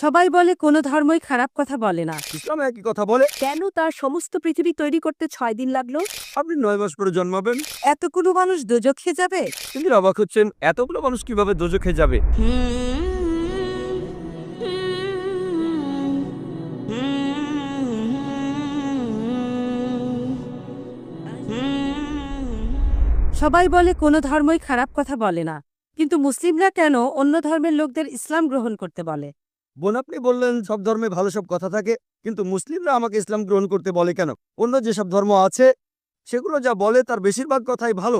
সবাই বলে কোনো ধর্মই খারাপ কথা বলে না। ইসলাম একই কথা বলে। কেন তার সমস্ত পৃথিবী তৈরি করতে 6 দিন লাগলো? আপনি 9 মাস পরে জন্মাবেন। এতগুলো মানুষ দোজখে যাবে? তিনি অবাক হচ্ছেন, এতগুলো মানুষ কিভাবে দোজখে যাবে। সবাই বলে কোনো ধর্মই খারাপ কথা বলে না, কিন্তু মুসলিমরা কেন অন্য ধর্মের লোকদের ইসলাম গ্রহণ করতে বলে? বোন, আপনি বললেন সব ধর্মে ভালো সব কথা থাকে, কিন্তু মুসলিমরা আমাকে ইসলাম গ্রহণ করতে বলে কেন? অন্য যেসব ধর্ম আছে সেগুলো যা বলে তার বেশিরভাগ কথাই ভালো।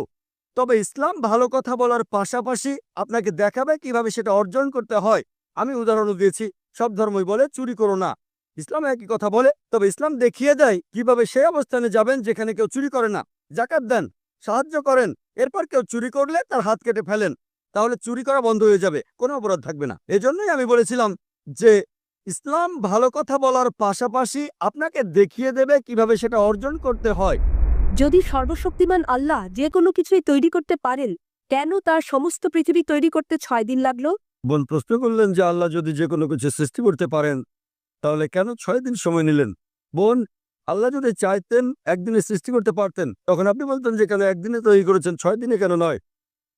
তবে ইসলাম ভালো কথা বলার পাশাপাশি আপনাকে দেখাবে কিভাবে সেটা অর্জন করতে হয়। আমি উদাহরণ দিয়েছি, সব ধর্মই বলে চুরি করো না, ইসলাম একই কথা বলে। তবে ইসলাম দেখিয়ে দেয় কিভাবে সেই অবস্থানে যাবেন যেখানে কেউ চুরি করে না। জাকাত দেন, সাহায্য করেন, এরপর কেউ চুরি করলে তার হাত কেটে ফেলেন, তাহলে চুরি করা বন্ধ হয়ে যাবে, কোনো অপরাধ থাকবে না। এজন্যই আমি বলেছিলাম যে ইসলাম ভালো কথা বলার পাশাপাশি আপনাকে দেখিয়ে দেবে কিভাবে সেটা অর্জন করতে হয়। যদি সর্বশক্তিমান আল্লাহ যে কোনো কিছুই তৈরি করতে পারেন, কেন তার সমস্ত পৃথিবী তৈরি করতে 6 দিন লাগলো? বোন প্রশ্ন করলেন যে আল্লাহ যদি যে কোনো কিছু সৃষ্টি করতে পারেন তাহলে কেন 6 দিন সময় নিলেন। বোন, আল্লাহ যদি চাইতেন একদিনে সৃষ্টি করতে পারতেন, তখন আপনি বলতেন যে কেন একদিনে তৈরি করেছেন, 6 দিনে কেন নয়?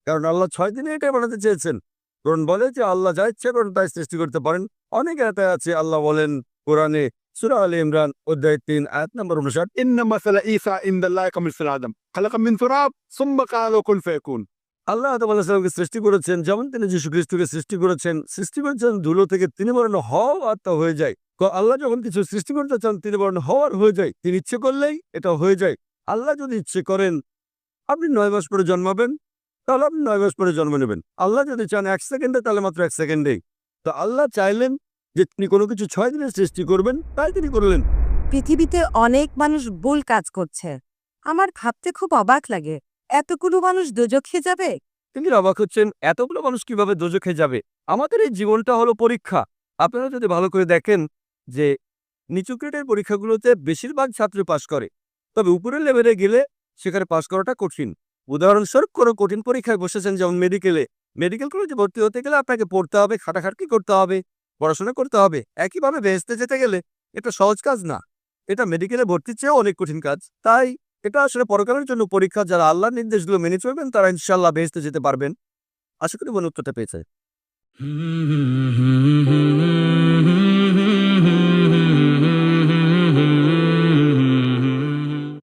কারণ আল্লাহ 6 দিনে এটাই বানাতে চেয়েছেন। কোরআন বলে যে আল্লাহ যা ইচ্ছে করেন তাই সৃষ্টি করতে পারেন। অনেক আয়াতে আছে, আল্লাহ বলেন কোরআনে সূরা আলে ইমরান অধ্যায় 3 আয়াত নম্বর 59, إن مثل عيسى عند الله كمثل آدم خلق من تراب ثم قال له كن فيكون। আল্লাহ আদমকে সৃষ্টি করেছেন যেমন তিনি যীশু খ্রিস্টকে সৃষ্টি করেছেন। সৃষ্টি করেছেন ধুলো থেকে, তিনি বলেন হও আর তা হয়ে যায়। আল্লাহ যখন কিছু সৃষ্টি করতে চান তিনি বলেন হওয়ার হয়ে যায়, তিনি ইচ্ছে করলেই এটা হয়ে যায়। আল্লাহ যদি ইচ্ছে করেন আপনি 9 মাস পরে জন্মাবেন, তাহলে আপনি 9 মাস পরে জন্ম নেবেন। আল্লাহ যদি চান 1 সেকেন্ডে, তাহলে মাত্র 1 সেকেন্ডেই। তো আল্লাহ চাইলেন যে তিনি কোনো কিছু 6 দিনে সৃষ্টি করবেন, তাই তিনি করলেন। পৃথিবীতে অনেক মানুষ ভুল কাজ করছে। আমার ভাবতে খুব অবাক লাগে, এতগুলো মানুষ দোজখে যাবে? তিনি অবাক হচ্ছেন, এতগুলো মানুষ কিভাবে দোজখে যাবে। আমাদের এই জীবনটা হলো পরীক্ষা। আপনারা যদি ভালো করে দেখেন যে নিচু গ্রেডের পরীক্ষাগুলোতে বেশিরভাগ ছাত্র পাশ করে, তবে উপরের লেভেলে গেলে সেখানে পাশ করাটা কঠিন। উদাহরণস্বরূপ কোনো কঠিন পরীক্ষায় বসেছেন, যেমন মেডিকেল কলেজে ভর্তি হতে গেলে আপনাকে পড়তে হবে, খাটাখাটনি করতে হবে, পড়াশোনা করতে হবে। একইভাবে বেহেশতে যেতে গেলে এটা সহজ কাজ না, এটা মেডিকেলে ভর্তির চেয়েও অনেক কঠিন কাজ। তাই এটা আসলে পরকালের জন্য পরীক্ষা। যারা আল্লাহর নির্দেশগুলো মেনে চলবেন তারা ইনশাআল্লাহ বেহেশতে যেতে পারবেন। আশা করি বোন উত্তরটা পেয়েছে।